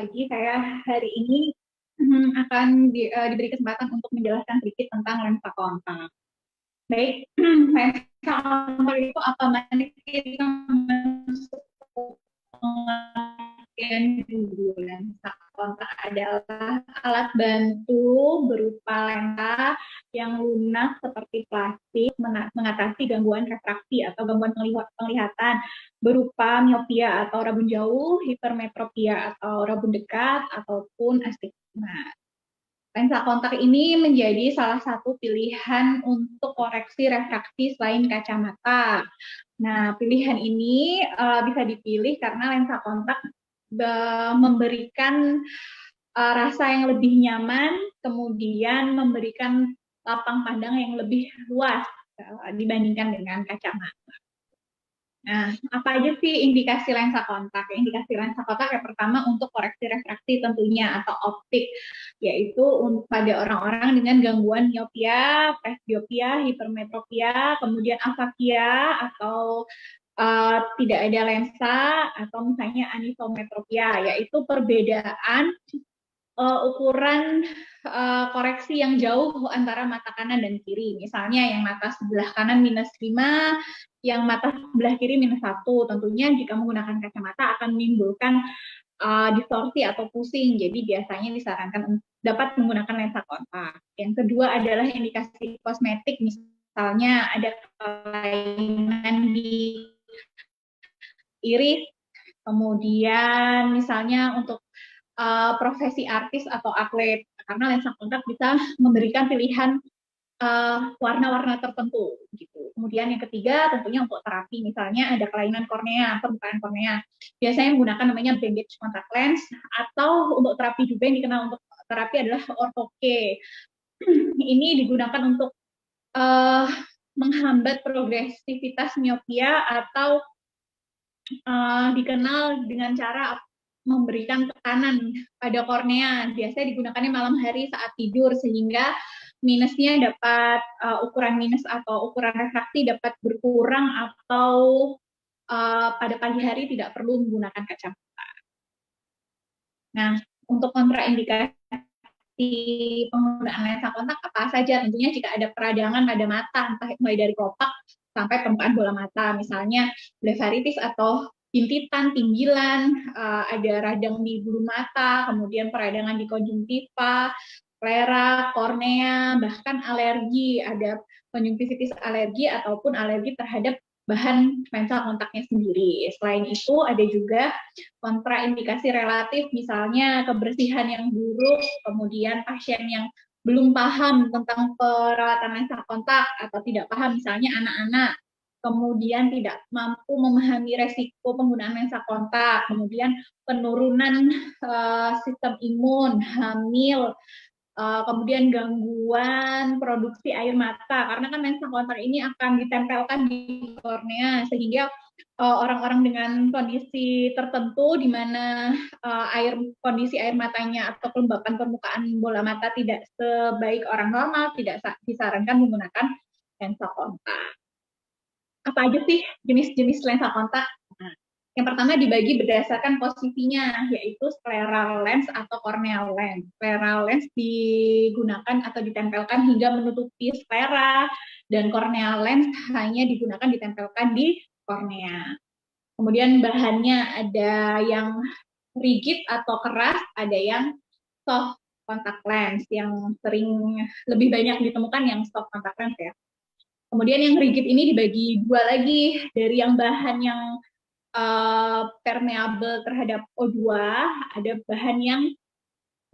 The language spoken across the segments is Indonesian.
pagi. Saya hari ini akan diberi kesempatan untuk menjelaskan sedikit tentang lensa kontak. Baik, lensa kontak itu apa? Mari kita masuk pengertian dulu. Lensa kontak adalah alat bantu berupa lensa yang lunak seperti plastik mengatasi gangguan refraksi atau gangguan penglihatan berupa miopia atau rabun jauh, hipermetropia atau rabun dekat, ataupun astigmat. Lensa kontak ini menjadi salah satu pilihan untuk koreksi refraksi selain kacamata. Nah, pilihan ini bisa dipilih karena lensa kontak memberikan rasa yang lebih nyaman, kemudian memberikan lapang pandang yang lebih luas dibandingkan dengan kacamata. Nah, apa aja sih indikasi lensa kontak? Indikasi lensa kontak yang pertama untuk koreksi refraksi tentunya atau optik, yaitu pada orang-orang dengan gangguan miopia, presbiopia, hipermetropia, kemudian afakia atau tidak ada lensa, atau misalnya anisometropia, yaitu perbedaan ukuran koreksi yang jauh antara mata kanan dan kiri. Misalnya yang mata sebelah kanan -5, yang mata sebelah kiri -1. Tentunya jika menggunakan kacamata akan menimbulkan distorsi atau pusing. Jadi biasanya disarankan dapat menggunakan lensa kontak. Yang kedua adalah indikasi kosmetik, misalnya ada kelainan di iris, kemudian misalnya untuk profesi artis atau atlet, karena lensa kontak bisa memberikan pilihan warna-warna tertentu gitu. Kemudian yang ketiga tentunya untuk terapi, misalnya ada kelainan kornea, permukaan kornea, biasanya menggunakan namanya bandage contact lens, atau untuk terapi juga yang dikenal untuk terapi adalah ortho-K. Ini digunakan untuk menghambat progresivitas miopia atau dikenal dengan cara memberikan tekanan pada kornea. Biasanya digunakannya malam hari saat tidur, sehingga minusnya dapat ukuran minus atau ukuran refraksi dapat berkurang, atau pada pagi hari tidak perlu menggunakan kacamata. Nah, untuk kontraindikasi penggunaan lensa kontak apa saja? Tentunya jika ada peradangan pada mata, entah mulai dari kelopak sampai permukaan bola mata, misalnya blefaritis atau bintitan, tinggilan, ada radang di bulu mata, kemudian peradangan di konjungtiva, sclera, kornea, bahkan alergi, ada konjungtivitis alergi ataupun alergi terhadap bahan lensa kontaknya sendiri. Selain itu ada juga kontraindikasi relatif, misalnya kebersihan yang buruk, kemudian pasien yang belum paham tentang perawatan lensa kontak atau tidak paham, misalnya anak-anak, kemudian tidak mampu memahami resiko penggunaan lensa kontak, kemudian penurunan sistem imun, hamil, kemudian gangguan produksi air mata, karena kan lensa kontak ini akan ditempelkan di kornea, sehingga orang-orang dengan kondisi tertentu di mana kondisi air matanya atau kelembapan permukaan bola mata tidak sebaik orang normal, tidak disarankan menggunakan lensa kontak. Apa aja sih jenis-jenis lensa kontak? Nah, yang pertama dibagi berdasarkan posisinya, yaitu scleral lens atau corneal lens. Scleral lens digunakan atau ditempelkan hingga menutupi sclera, dan corneal lens hanya digunakan ditempelkan di kornea. Kemudian bahannya ada yang rigid atau keras, ada yang soft contact lens, yang sering lebih banyak ditemukan yang soft contact lens ya. Kemudian yang rigid ini dibagi dua lagi, dari yang bahan yang permeable terhadap O2, ada bahan yang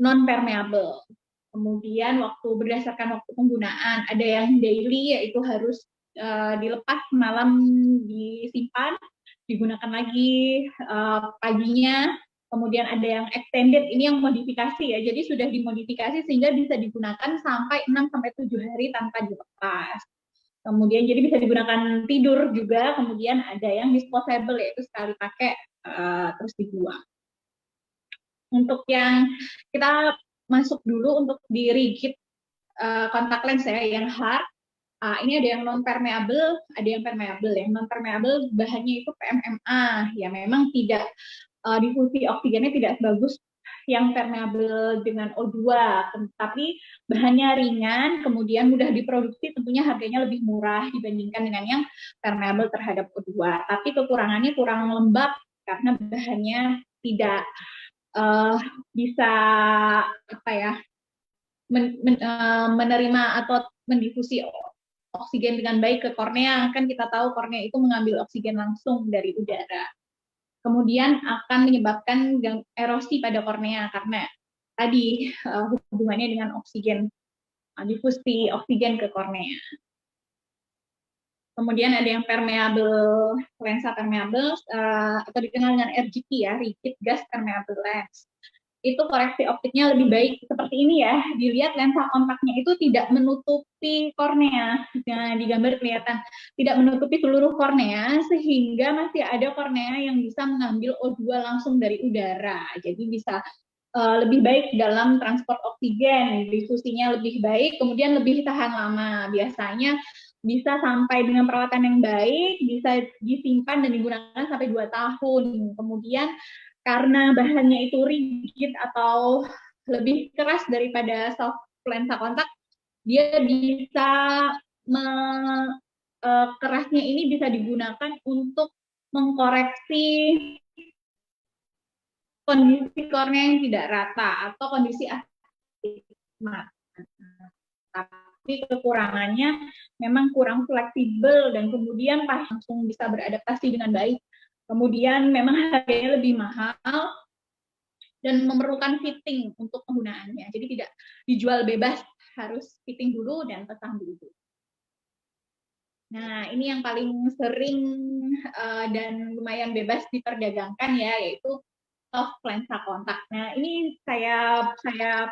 non-permeable. Kemudian berdasarkan waktu penggunaan, ada yang daily, yaitu harus dilepas malam, disimpan, digunakan lagi paginya. Kemudian ada yang extended, ini yang modifikasi ya, jadi sudah dimodifikasi sehingga bisa digunakan sampai 6-7 hari tanpa dilepas. Kemudian jadi bisa digunakan tidur juga. Kemudian ada yang disposable, yaitu sekali pakai terus dibuang. Untuk yang kita masuk dulu untuk di rigid contact lens ya, yang hard. Ini ada yang non permeable, ada yang permeable. Yang non permeable bahannya itu PMMA, ya memang tidak difusi oksigennya tidak sebagus yang permeabel dengan O2, tapi bahannya ringan, kemudian mudah diproduksi, tentunya harganya lebih murah dibandingkan dengan yang permeabel terhadap O2. Tapi kekurangannya kurang lembab karena bahannya tidak bisa apa ya menerima atau mendifusi oksigen dengan baik ke kornea. Kan kita tahu kornea itu mengambil oksigen langsung dari udara. Kemudian akan menyebabkan erosi pada kornea karena tadi hubungannya dengan oksigen, difusi oksigen ke kornea. Kemudian ada yang permeable, lensa permeable atau dikenal dengan RGP ya, rigid gas permeable lens. Itu koreksi optiknya lebih baik seperti ini ya. Dilihat lensa kontaknya itu tidak menutupi kornea. Nah, di gambar kelihatan tidak menutupi seluruh kornea sehingga masih ada kornea yang bisa mengambil O2 langsung dari udara. Jadi bisa lebih baik dalam transport oksigen, difusinya lebih baik, kemudian lebih tahan lama. Biasanya bisa sampai dengan perawatan yang baik, bisa disimpan dan digunakan sampai 2 tahun. Kemudian karena bahannya itu rigid atau lebih keras daripada soft lensa kontak, dia bisa kerasnya ini bisa digunakan untuk mengkoreksi kondisi kornea yang tidak rata atau kondisi astigmat. Tapi kekurangannya memang kurang fleksibel dan kemudian pas langsung bisa beradaptasi dengan baik. Kemudian memang harganya lebih mahal dan memerlukan fitting untuk penggunaannya. Jadi tidak dijual bebas, harus fitting dulu dan pasang dulu. Nah, ini yang paling sering dan lumayan bebas diperdagangkan ya, yaitu soft lensa kontak. Nah, ini saya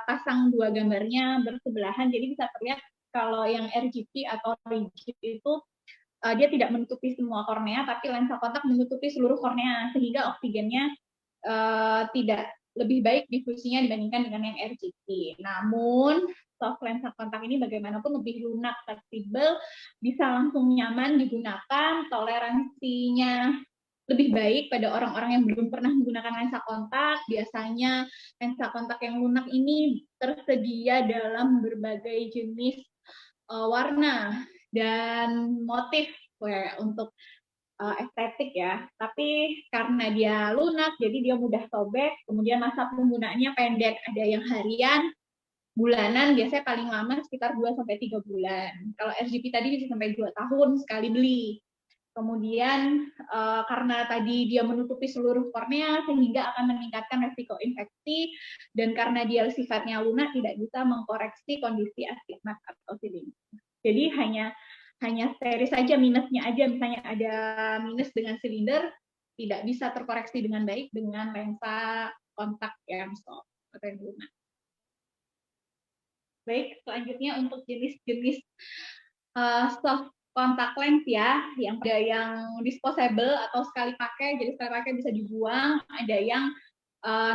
pasang 2 gambarnya bersebelahan, jadi bisa terlihat kalau yang RGP atau rigid itu dia tidak menutupi semua kornea, tapi lensa kontak menutupi seluruh kornea, sehingga oksigennya tidak lebih baik difusinya dibandingkan dengan yang RGP. Namun, soft lensa kontak ini bagaimanapun lebih lunak, fleksibel, bisa langsung nyaman digunakan, toleransinya lebih baik pada orang-orang yang belum pernah menggunakan lensa kontak. Biasanya lensa kontak yang lunak ini tersedia dalam berbagai jenis warna dan motif untuk estetik ya. Tapi karena dia lunak, jadi dia mudah sobek. Kemudian masa penggunaannya pendek. Ada yang harian, bulanan, biasanya paling lama sekitar 2-3 bulan. Kalau RGP tadi bisa sampai 2 tahun sekali beli. Kemudian karena tadi dia menutupi seluruh kornea sehingga akan meningkatkan resiko infeksi, dan karena dia sifatnya lunak tidak bisa mengkoreksi kondisi astigmat atau silinder. Jadi hanya seri saja minusnya aja, misalnya ada minus dengan silinder, tidak bisa terkoreksi dengan baik dengan lensa kontak yang soft atau yang lunak. Baik, selanjutnya untuk jenis-jenis soft kontak lens ya, yang ada yang disposable atau sekali pakai, jadi sekali pakai bisa dibuang, ada yang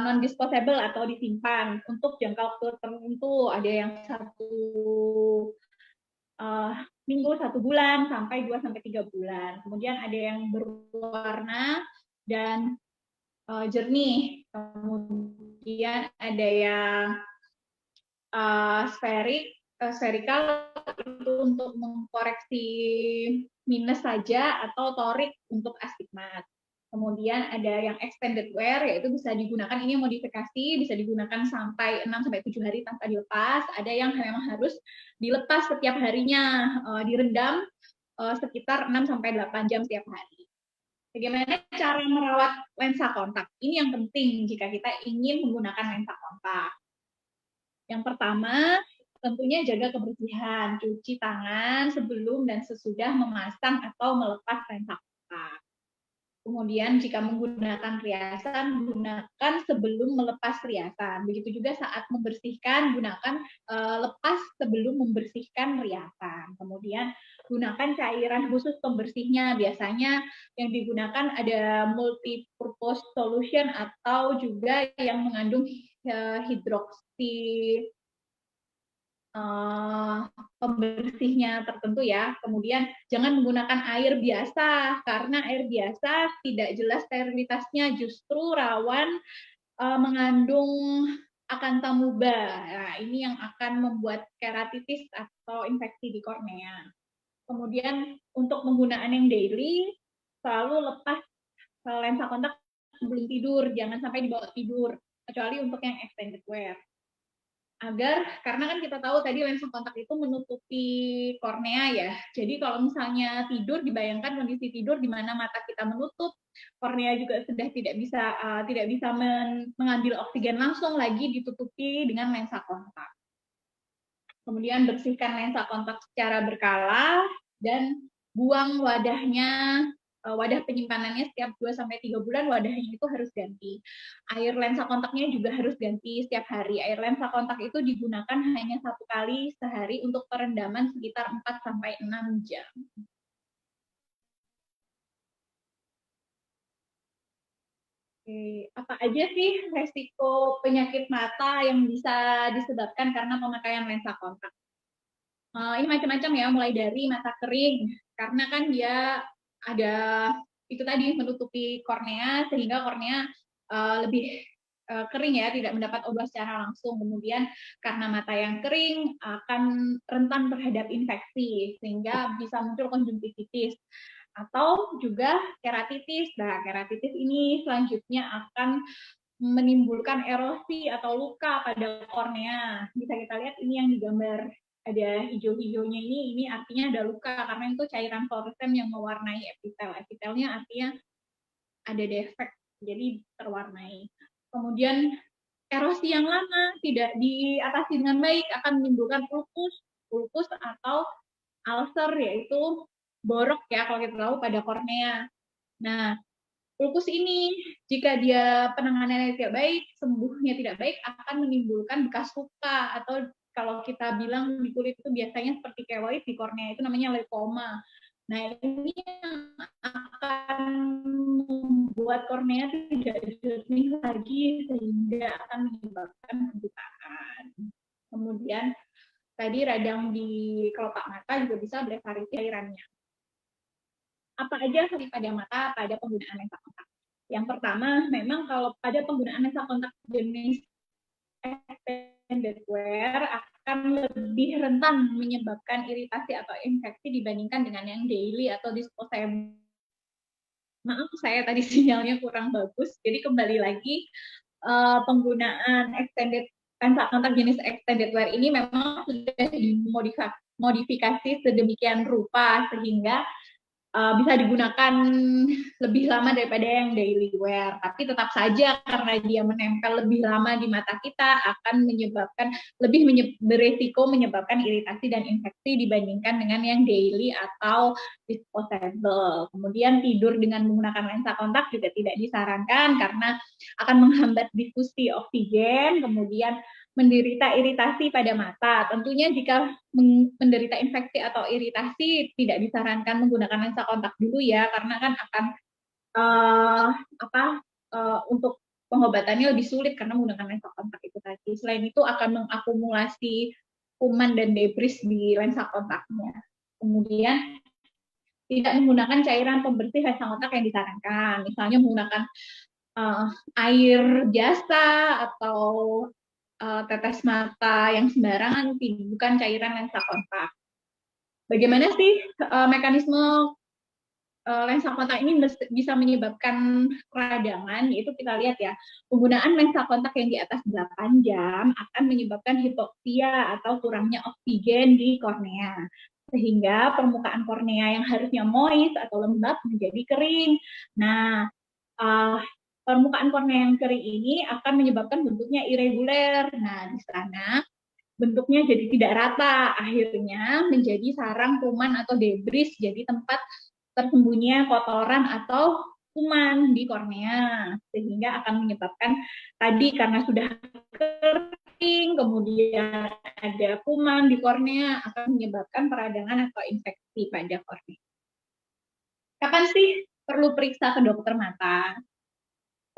non disposable atau disimpan untuk jangka waktu tertentu, ada yang 1 minggu, 1 bulan, sampai 2-3 bulan. Kemudian ada yang berwarna dan jernih, kemudian ada yang spherical itu untuk mengkoreksi minus saja, atau toric untuk astigmat. Kemudian ada yang extended wear, yaitu bisa digunakan, ini modifikasi, bisa digunakan sampai 6-7 hari tanpa dilepas. Ada yang memang harus dilepas setiap harinya, direndam sekitar 6-8 jam setiap hari. Bagaimana cara merawat lensa kontak? Ini yang penting jika kita ingin menggunakan lensa kontak. Yang pertama, tentunya jaga kebersihan, cuci tangan sebelum dan sesudah memasang atau melepas lensa kontak. Kemudian jika menggunakan riasan, gunakan sebelum melepas riasan. Begitu juga saat membersihkan, gunakan lepas sebelum membersihkan riasan. Kemudian gunakan cairan khusus pembersihnya. Biasanya yang digunakan ada multi-purpose solution atau juga yang mengandung hidroksi pembersihnya tertentu ya. Kemudian jangan menggunakan air biasa, karena air biasa tidak jelas sterilitasnya, justru rawan mengandung akantamuba. Nah, ini yang akan membuat keratitis atau infeksi di kornea. Kemudian untuk penggunaan yang daily, selalu lepas lensa kontak sebelum tidur, jangan sampai dibawa tidur, kecuali untuk yang extended wear. Karena kan kita tahu tadi lensa kontak itu menutupi kornea ya. Jadi kalau misalnya tidur, dibayangkan kondisi tidur di mana mata kita menutup, kornea juga sudah tidak bisa mengambil oksigen langsung, lagi ditutupi dengan lensa kontak. Kemudian bersihkan lensa kontak secara berkala dan buang wadahnya, wadah penyimpanannya setiap 2-3 bulan, wadahnya itu harus ganti. Air lensa kontaknya juga harus ganti setiap hari. Air lensa kontak itu digunakan hanya 1 kali sehari untuk perendaman sekitar 4-6 jam. Oke, apa aja sih resiko penyakit mata yang bisa disebabkan karena pemakaian lensa kontak? Ini macam-macam ya, mulai dari mata kering, karena kan dia ada itu tadi menutupi kornea sehingga kornea lebih kering ya, tidak mendapat obat secara langsung. Kemudian karena mata yang kering akan rentan terhadap infeksi sehingga bisa muncul konjungtivitis atau juga keratitis. Nah, keratitis ini selanjutnya akan menimbulkan erosi atau luka pada kornea. Bisa kita lihat ini yang digambar ada hijau-hijaunya, ini artinya ada luka karena itu cairan fluoresen yang mewarnai epitel. Epitelnya artinya ada defek, jadi terwarnai. Kemudian erosi yang lama tidak diatasi dengan baik akan menimbulkan ulkus atau ulcer, yaitu borok ya kalau kita tahu pada kornea. Nah, ulkus ini jika dia penanganannya tidak baik, sembuhnya tidak baik, akan menimbulkan bekas luka atau kalau kita bilang di kulit itu biasanya seperti keloid, di kornea itu namanya leukoma. Nah, ini yang akan membuat kornea tidak jernih lagi sehingga akan menyebabkan kebutaan. Kemudian tadi radang di kelopak mata juga bisa blefarit cairannya. Apa aja sering pada mata pada penggunaan lensa kontak? Yang pertama, memang kalau pada penggunaan lensa kontak jenis extended wear akan lebih rentan menyebabkan iritasi atau infeksi dibandingkan dengan yang daily atau disposable. Maaf, saya tadi sinyalnya kurang bagus. Jadi kembali lagi, penggunaan lensa kontak jenis extended wear ini memang sudah dimodifikasi sedemikian rupa sehingga bisa digunakan lebih lama daripada yang daily wear. Tapi tetap saja karena dia menempel lebih lama di mata kita akan menyebabkan beresiko menyebabkan iritasi dan infeksi dibandingkan dengan yang daily atau disposable. Kemudian tidur dengan menggunakan lensa kontak juga tidak disarankan karena akan menghambat difusi oksigen, kemudian menderita iritasi pada mata. Tentunya jika menderita infeksi atau iritasi tidak disarankan menggunakan lensa kontak dulu ya, karena kan akan untuk pengobatannya lebih sulit karena menggunakan lensa kontak itu tadi. Selain itu akan mengakumulasi kuman dan debris di lensa kontaknya. Kemudian tidak menggunakan cairan pembersih lensa kontak yang disarankan, misalnya menggunakan air jasa atau tetes mata yang sembarangan, bukan cairan lensa kontak. Bagaimana sih mekanisme lensa kontak ini bisa menyebabkan peradangan? Yaitu kita lihat ya, penggunaan lensa kontak yang di atas 8 jam akan menyebabkan hipoksia atau kurangnya oksigen di kornea. Sehingga permukaan kornea yang harusnya moist atau lembab menjadi kering. Nah, permukaan kornea yang kering ini akan menyebabkan bentuknya irregular. Nah, di sana bentuknya jadi tidak rata, akhirnya menjadi sarang kuman atau debris, jadi tempat tersembunyinya kotoran atau kuman di kornea, sehingga akan menyebabkan tadi karena sudah kering, kemudian ada kuman di kornea, akan menyebabkan peradangan atau infeksi pada kornea. Kapan sih perlu periksa ke dokter mata?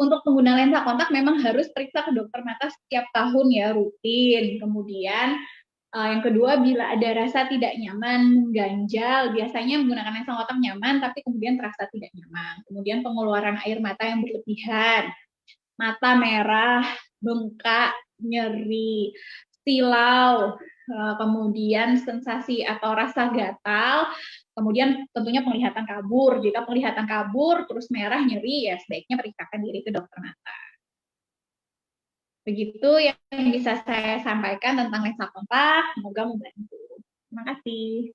Untuk pengguna lensa kontak memang harus periksa ke dokter mata setiap tahun ya, rutin. Kemudian yang kedua, bila ada rasa tidak nyaman, mengganjal, biasanya menggunakan lensa kontak nyaman, tapi kemudian terasa tidak nyaman. Kemudian pengeluaran air mata yang berlebihan. mata merah, bengkak, nyeri, silau, kemudian sensasi atau rasa gatal, kemudian tentunya penglihatan kabur. Jika penglihatan kabur terus merah, nyeri, ya sebaiknya periksakan diri ke dokter mata. Begitu yang bisa saya sampaikan tentang lensa kontak. Semoga membantu. Terima kasih.